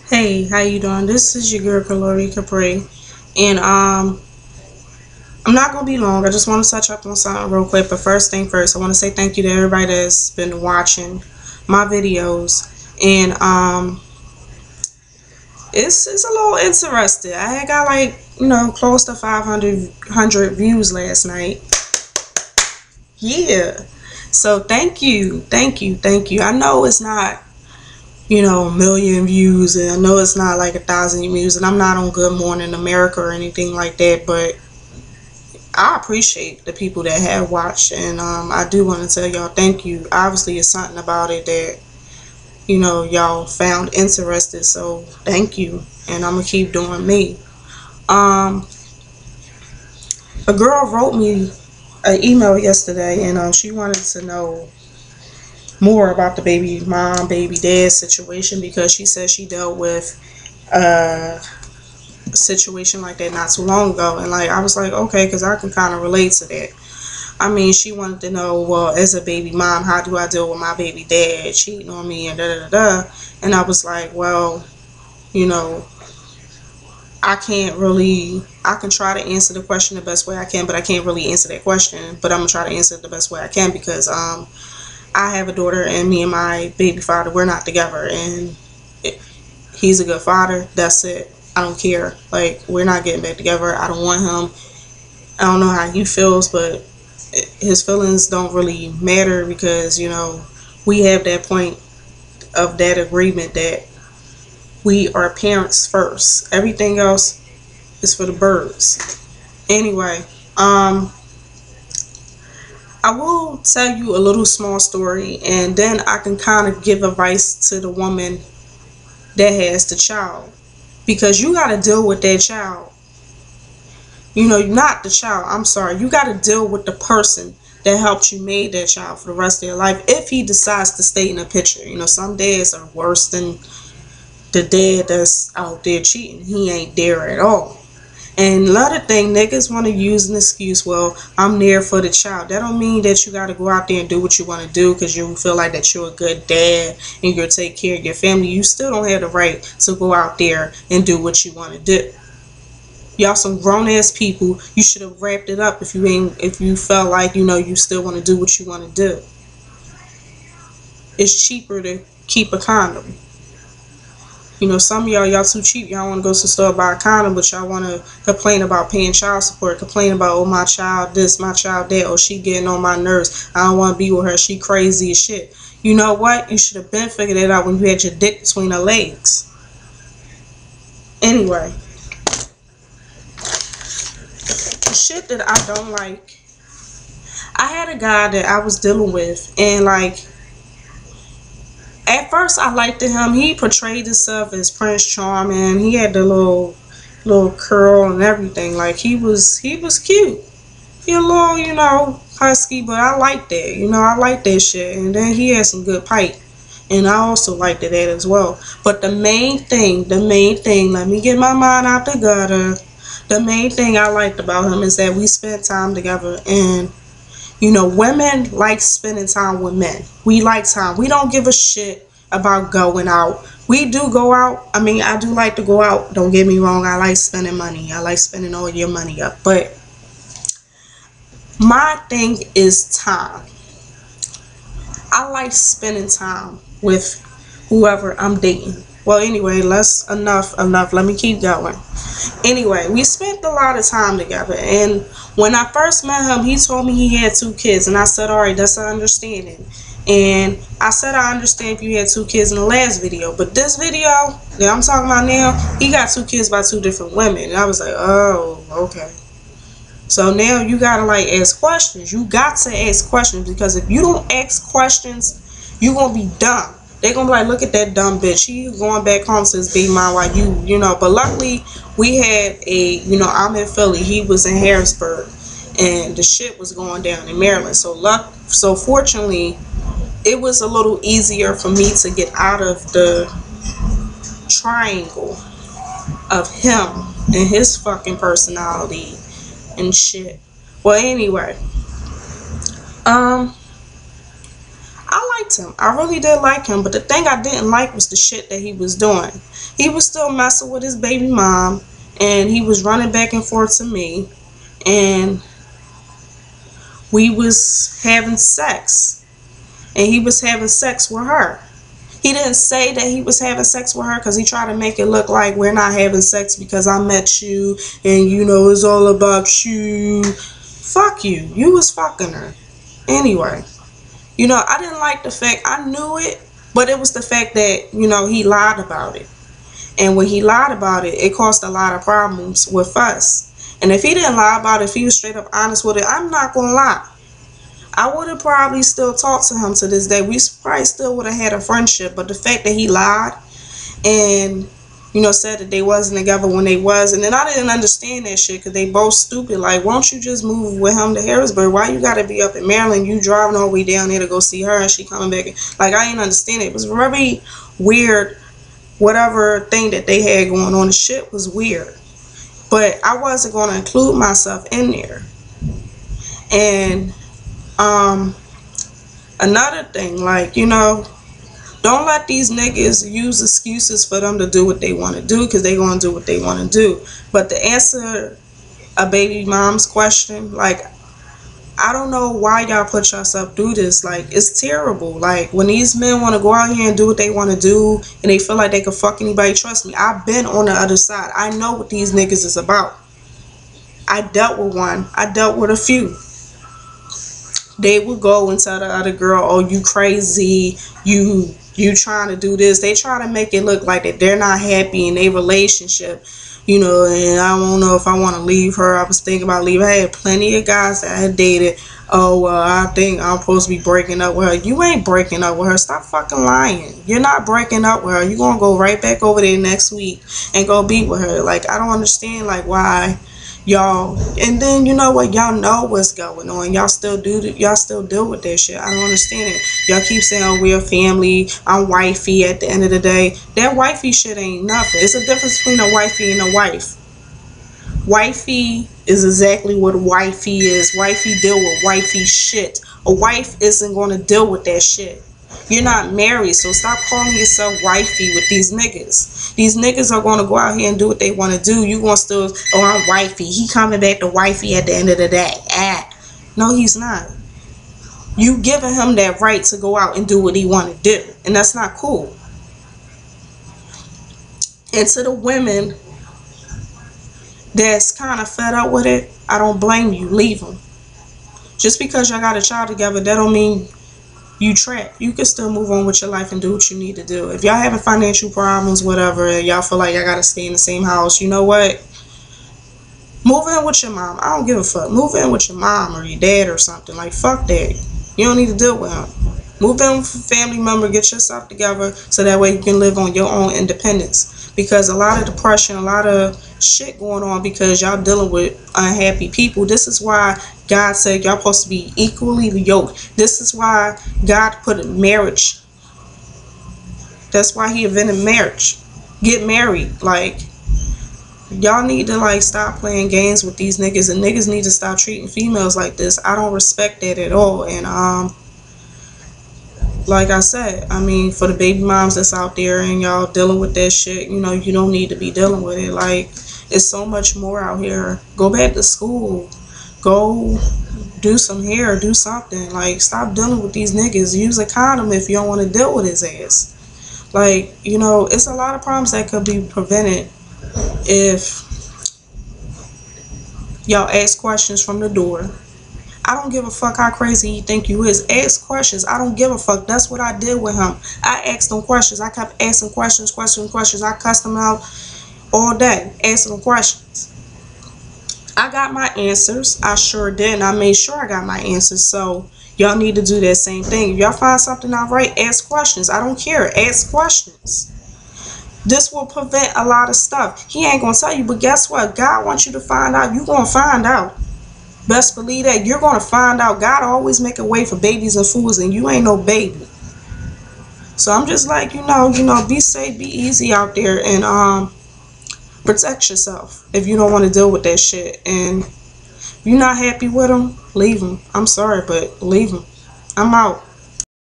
Hey, how you doing? This is your girl Kalori Capri, and I'm not gonna be long. I just want to touch up on something real quick. But first thing first, I want to say thank you to everybody that's been watching my videos, and it's a little interesting. I had got like close to 500 views last night. Yeah, so thank you. I know it's not a million views, and I know it's not like 1,000 views, and I'm not on Good Morning America or anything like that, but I appreciate the people that have watched, and I do want to tell y'all thank you. Obviously, it's something about it that y'all found interested, so thank you, and I'm gonna keep doing me. Um, a girl wrote me an email yesterday, and she wanted to know more about the baby mom, baby dad situation because she said she dealt with a situation like that not too long ago, and like I was like, okay, because I can kind of relate to that. I mean, she wanted to know, well, as a baby mom, how do I deal with my baby dad cheating on me and da da da da. And I was like, well, you know, I can't really. I can try to answer the question the best way I can, but I can't really answer that question. But I'm gonna try to answer it the best way I can because I have a daughter, and me and my baby father, we're not together, and he's a good father. That's it. I don't care. Like, we're not getting back together. I don't want him. I don't know how he feels, but his feelings don't really matter because, we have that point of that agreement that we are parents first. Everything else is for the birds. Anyway, I will tell you a little small story, and then I can kind of give advice to the woman that has the child, because you got to deal with that child. Not the child, I'm sorry, you got to deal with the person that helped you made that child for the rest of their life if he decides to stay in the picture. Some dads are worse than the dad that's out there cheating. He ain't there at all. And another thing, niggas want to use an excuse, well, I'm there for the child. That don't mean that you got to go out there and do what you want to do because you feel like that you're a good dad and you'll take care of your family. You still don't have the right to go out there and do what you want to do. Y'all some grown ass people. You should have wrapped it up if you felt like you still want to do what you want to do. It's cheaper to keep a condom. Some of y'all too cheap. Y'all want to go to the store and buy a condom, but y'all want to complain about paying child support. Complain about, oh, my child this, my child that. Oh, she getting on my nerves. I don't want to be with her. She crazy as shit. You know what? You should have been figured it out when you had your dick between her legs. Anyway, the shit that I don't like. I had a guy that I was dealing with, and like, at first I liked him. He portrayed himself as Prince Charming. He had the little curl and everything. Like, he was cute. He a little, husky, but I liked that. I liked that shit. And then he had some good pipe. And I also liked that as well. But the main thing, let me get my mind out the gutter. The main thing I liked about him is that we spent time together, and women like spending time with men. We like time. We don't give a shit about going out. We do go out. I mean, I do like to go out. Don't get me wrong. I like spending money. I like spending all your money up. But my thing is time. I like spending time with whoever I'm dating. Well, anyway, enough. Let me keep going. Anyway, we spent a lot of time together, and when I first met him, he told me he had 2 kids, and I said, all right, that's an understanding. And I said, I understand if you had 2 kids in the last video, but this video that I'm talking about now, he got 2 kids by 2 different women. And I was like, oh, okay. So now you gotta like ask questions. You got to ask questions, because if you don't ask questions, you gonna be dumb. They gonna be like, look at that dumb bitch. She going back home to his baby mom while But luckily, we had I'm in Philly. He was in Harrisburg, and the shit was going down in Maryland. So fortunately, it was a little easier for me to get out of the triangle of him and his fucking personality and shit. Well, anyway, I like liked him. I really did like him. But the thing I didn't like was the shit that he was doing. He was still messing with his baby mom. And he was running back and forth to me. And we was having sex. And he was having sex with her. He didn't say that he was having sex with her because he tried to make it look like we're not having sex because I met you and you know it's all about you. Fuck you. You was fucking her. Anyway, you know, I didn't like the fact, I knew it, but it was the fact that, you know, he lied about it. And when he lied about it, it caused a lot of problems with us. And if he didn't lie about it, if he was straight up honest with it, I'm not going to lie. I would have probably still talked to him to this day. We probably still would have had a friendship. But the fact that he lied and, you know, said that they wasn't together when they was. And then I didn't understand that shit because they both stupid. Like, why don't you just move with him to Harrisburg? Why you got to be up in Maryland? You driving all the way down there to go see her and she coming back. Like, I didn't understand it. It was very weird. Whatever thing that they had going on, the shit was weird. But I wasn't going to include myself in there. And another thing, like, you know, don't let these niggas use excuses for them to do what they want to do because they going to do what they want to do. But to answer a baby mom's question, like, I don't know why y'all put yourself through this. Like, it's terrible. Like, when these men want to go out here and do what they want to do and they feel like they can fuck anybody, trust me, I've been on the other side. I know what these niggas is about. I dealt with one. I dealt with a few. They would go and tell the other girl, oh, you crazy, you trying to do this. They try to make it look like that they're not happy in their relationship, you know, and I don't know if I want to leave her. I was thinking about leaving. I had plenty of guys that I had dated. Oh, well, I think I'm supposed to be breaking up with her. You ain't breaking up with her. Stop fucking lying. You're not breaking up with her. You're going to go right back over there next week and go be with her. Like, I don't understand, like, why y'all, and then you know what, y'all know what's going on, y'all still deal with that shit. I don't understand it. Y'all keep saying, oh, we're a family, I'm wifey. At the end of the day, that wifey shit ain't nothing. It's a difference between a wifey and a wife. Wifey is exactly what a wifey is. Wifey deal with wifey shit. A wife isn't going to deal with that shit. You're not married, so stop calling yourself wifey with these niggas. These niggas are going to go out here and do what they want to do. You going to still, oh, I'm wifey. He coming back to wifey at the end of the day. No, he's not. You giving him that right to go out and do what he want to do. And that's not cool. And to the women that's kind of fed up with it, I don't blame you. Leave them. Just because y'all got a child together, that don't mean you trapped. You can still move on with your life and do what you need to do. If y'all having financial problems, whatever, and y'all feel like y'all gotta stay in the same house, you know what? Move in with your mom. I don't give a fuck. Move in with your mom or your dad or something. Like, fuck that. You don't need to deal with him. Move in with a family member. Get yourself together so that way you can live on your own independence. Because a lot of depression, a lot of shit going on because y'all dealing with unhappy people. This is why God said y'all supposed to be equally yoked. This is why God put a marriage. That's why he invented marriage. Get married. Like, y'all need to, like, stop playing games with these niggas, and niggas need to stop treating females like this. I don't respect that at all. And like I said, I mean, for the baby moms that's out there and y'all dealing with that shit, you know, you don't need to be dealing with it. Like, it's so much more out here. Go back to school. Go do some hair. Do something. Like, stop dealing with these niggas. Use a condom if you don't want to deal with his ass. Like, you know, it's a lot of problems that could be prevented if y'all ask questions from the door. I don't give a fuck how crazy you think you is. Ask questions. I don't give a fuck. That's what I did with him. I asked him questions. I kept asking questions. I cussed him out all day, asking him questions. I got my answers. I sure did. And I made sure I got my answers. So y'all need to do that same thing. If y'all find something not right, ask questions. I don't care. Ask questions. This will prevent a lot of stuff. He ain't going to tell you, but guess what? God wants you to find out. You're going to find out. Best believe that. You're going to find out. God always make a way for babies and fools, and you ain't no baby. So I'm just like, you know, be safe, be easy out there, and protect yourself if you don't want to deal with that shit. And if you're not happy with them, leave them. I'm sorry, but leave them. I'm out.